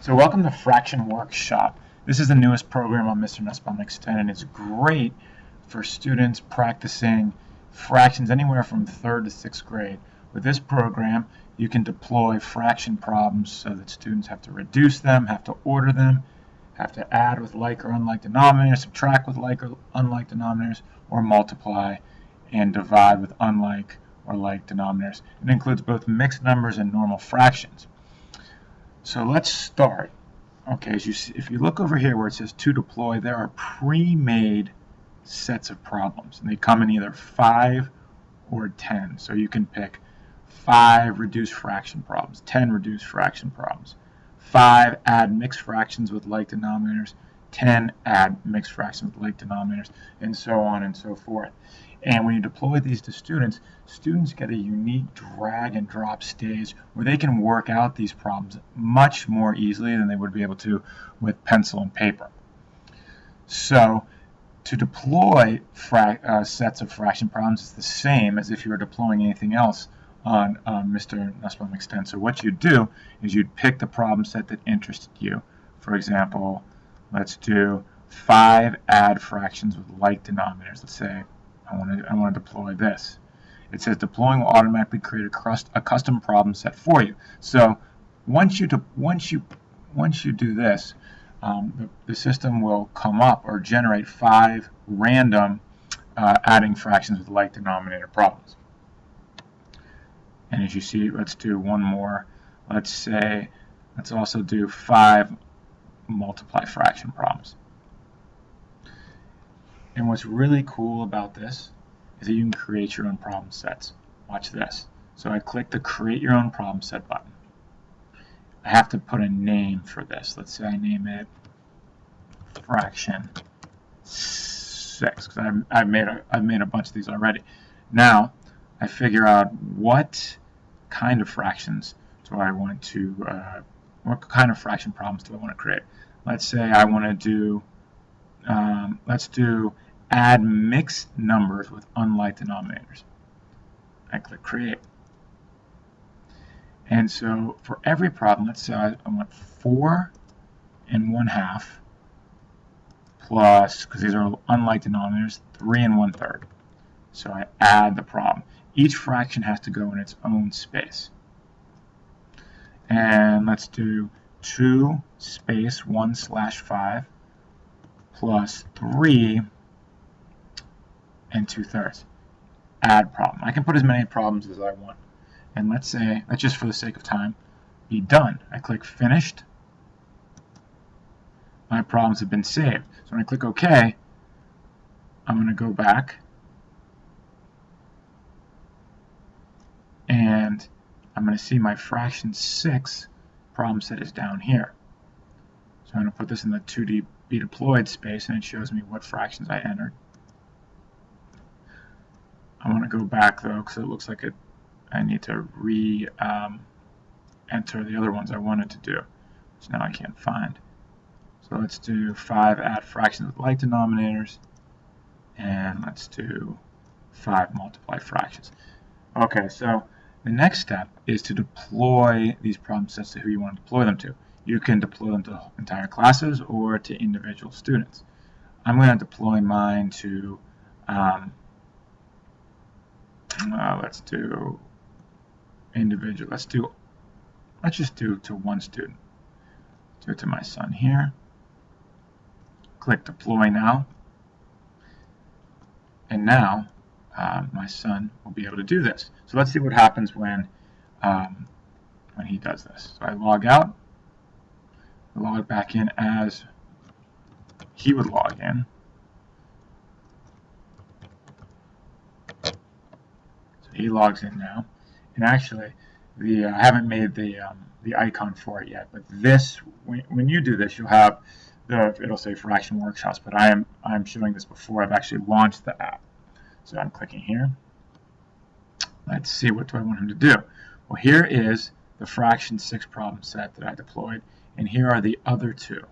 So welcome to Fraction Workshop. This is the newest program on Mr. Nussbaum Extend, and it's great for students practicing fractions anywhere from 3rd to 6th grade. With this program, you can deploy fraction problems so that students have to reduce them, have to order them, have to add with like or unlike denominators, subtract with like or unlike denominators, or multiply and divide with unlike or like denominators. It includes both mixed numbers and normal fractions. So let's start. Okay, if you look over here where it says to deploy, there are pre-made sets of problems, and they come in either 5 or 10. So you can pick 5 reduced fraction problems, 10 reduced fraction problems, 5 add mixed fractions with like denominators, 10 add mixed fractions with like denominators, and so on and so forth. And when you deploy these to students, students get a unique drag and drop stage where they can work out these problems much more easily than they would be able to with pencil and paper. So to deploy sets of fraction problems is the same as if you were deploying anything else on Mr. Nussbaum Extend. So what you'd do is you'd pick the problem set that interested you. For example, let's do 5 add fractions with like denominators. Let's say I want to deploy this. It says deploying will automatically create a custom problem set for you. So once you do this, the system will come up or generate 5 random adding fractions with like denominator problems. And as you see, let's do one more. Let's also do 5 multiply fraction problems. And what's really cool about this is that you can create your own problem sets. Watch this. So I click the Create Your Own Problem Set button. I have to put a name for this. Let's say I name it Fraction 6, because I've made a bunch of these already. Now I figure out what kind of fractions do I want to, what kind of fraction problems do I want to create. Let's say I want to do, let's do add mixed numbers with unlike denominators. I click Create. And so for every problem, let's say I want 4 1/2 plus, because these are unlike denominators, 3 1/3. So I add the problem. Each fraction has to go in its own space. And let's do 2 space 1/5 plus 3 2/3. Add problem. I can put as many problems as I want. And let's say, let's just for the sake of time, be done. I click Finished. My problems have been saved. So when I click OK, I'm going to go back and I'm going to see my fraction 6 problem set is down here. So I'm going to put this in the 2D be deployed space, and it shows me what fractions I entered. I want to go back though, because it looks like I need to enter the other ones I wanted to do, which now I can't find. So let's do 5 add fractions with like denominators, and let's do 5 multiply fractions. Okay, so the next step is to deploy these problem sets to who you want to deploy them to. You can deploy them to entire classes or to individual students. I'm going to deploy mine to let's do individual. Let's just do to one student. Do it to my son here. Click Deploy Now. And now my son will be able to do this. So let's see what happens when he does this. So I log out, log back in as he would log in. He logs in now, and actually, I haven't made the icon for it yet. But this, when you do this, you'll have it'll say Fraction Workshops. But I'm showing this before I've actually launched the app. So I'm clicking here. Let's see, what do I want him to do? Well, here is the Fraction 6 problem set that I deployed, and here are the other 2.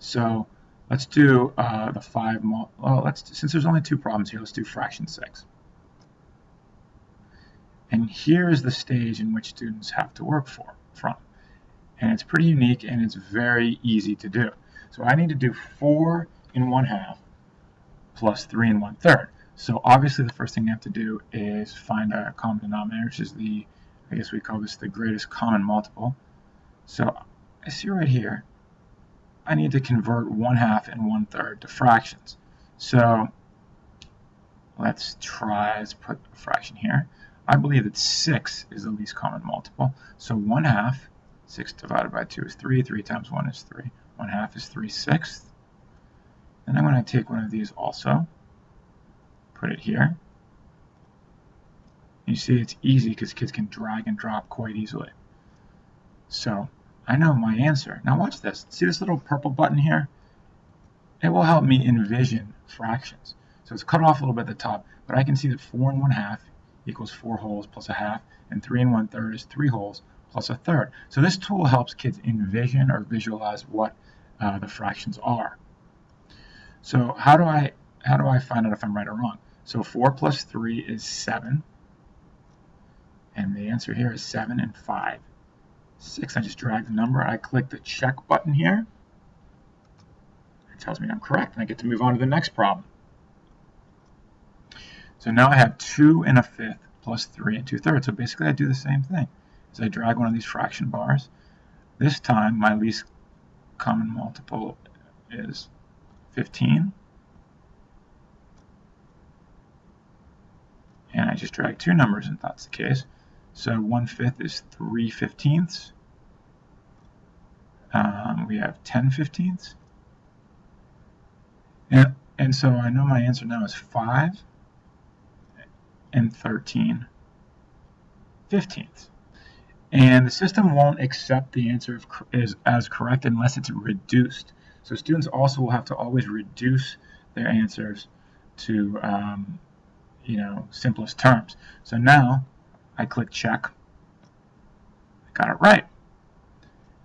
So let's do the 5. Well, since there's only 2 problems here, let's do Fraction 6. And here is the stage in which students have to work from. and it's pretty unique and it's very easy to do. So I need to do 4 and 1/2 plus 3 and 1/3. So obviously the first thing I have to do is find a common denominator, which is the, I guess we call this the greatest common multiple. So I see right here, I need to convert 1/2 and 1/3 to fractions. So let's put a fraction here. I believe that 6 is the least common multiple. So 1/2, 6 divided by 2 is 3, 3 times 1 is 3. 1/2 is 3/6. Then I'm going to take one of these also, put it here. You see it's easy because kids can drag and drop quite easily. So I know my answer. Now watch this. See this little purple button here? It will help me envision fractions. So it's cut off a little bit at the top, but I can see that 4 and 1/2 equals 4 wholes plus a half, and 3 and 1/3 is 3 wholes plus a third. So this tool helps kids envision or visualize what the fractions are. So how do I find out if I'm right or wrong? So 4 plus 3 is 7, and the answer here is 7 and 5. 6, I just drag the number, I click the check button here. It tells me I'm correct, and I get to move on to the next problem. So now I have 2 and 1/5 plus 3 and 2/3. So basically I do the same thing. As I drag one of these fraction bars, this time my least common multiple is 15. And I just drag 2 numbers if that's the case. So 1/5 is 3/15. We have 10/15. And so I know my answer now is 5 and 13/15. And the system won't accept the answer as correct unless it's reduced. So students also will have to always reduce their answers to simplest terms. So now I click check. I got it right.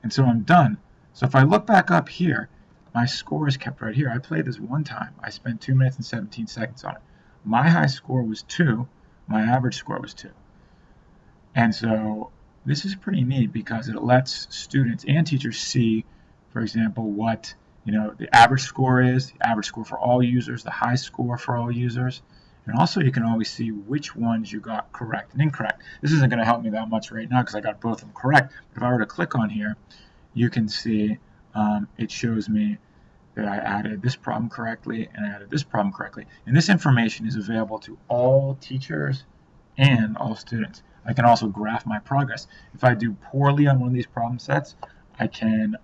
And so I'm done. So if I look back up here, my score is kept right here. I played this one time. I spent 2 minutes and 17 seconds on it. My high score was 2. My average score was 2. And so this is pretty neat because it lets students and teachers see, for example, what the average score is, the average score for all users, the high score for all users. And also you can always see which ones you got correct and incorrect. This isn't going to help me that much right now because I got both of them correct. But if I were to click on here, you can see it shows me that I added this problem correctly and I added this problem correctly. And this information is available to all teachers and all students. I can also graph my progress. If I do poorly on one of these problem sets, I can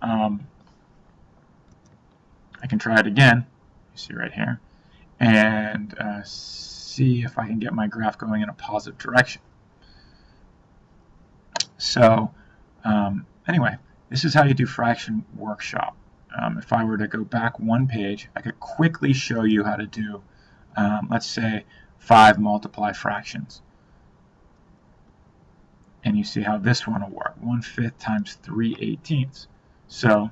try it again. You see right here, and see if I can get my graph going in a positive direction. So anyway, this is how you do fraction workshop. If I were to go back one page, I could quickly show you how to do, let's say, 5 multiply fractions. And you see how this one will work. 1/5 times 3/18. So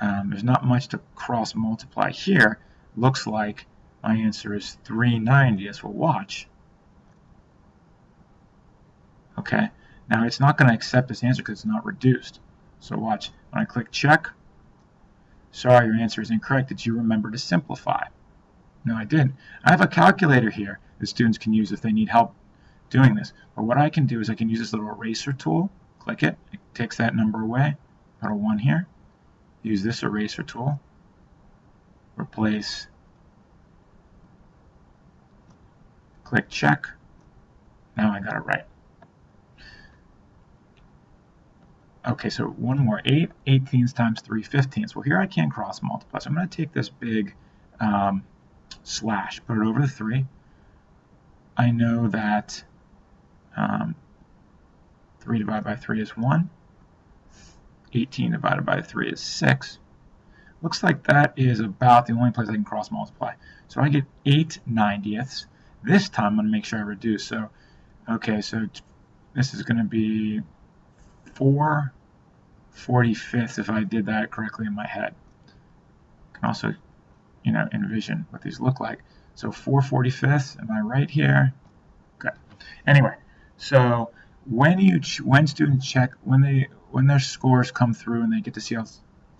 there's not much to cross multiply here. Looks like my answer is 3/90. Well, watch. Okay, now it's not going to accept this answer because it's not reduced. So watch, when I click check, sorry, your answer is incorrect. Did you remember to simplify? No, I didn't. I have a calculator here that students can use if they need help doing this. But what I can do is I can use this little eraser tool, click it, it takes that number away, put a 1 here, use this eraser tool, replace, click check, now I got it right. Okay, so one more, 8/18 times 3/15. Well, here I can't cross multiply, so I'm going to take this big slash, put it over the 3. I know that 3 divided by 3 is 1. 18 divided by 3 is 6. Looks like that is about the only place I can cross multiply. So I get 8/90. This time I'm going to make sure I reduce. So, okay, so this is going to be 4/45 if I did that correctly in my head. I can also, envision what these look like. So 4/45, am I right here? Good. Anyway, so when students check, when when their scores come through and they get to see all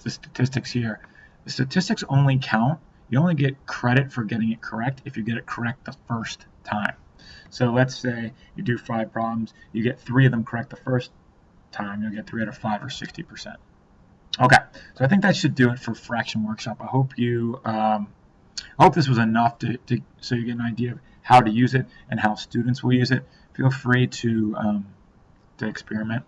the statistics here, the statistics only count. You only get credit for getting it correct if you get it correct the first time. So let's say you do 5 problems, you get 3 of them correct the first time, you'll get 3 out of 5 or 60%. Okay, so I think that should do it for Fraction Workshop. I hope this was enough so you get an idea of how to use it and how students will use it. Feel free to experiment.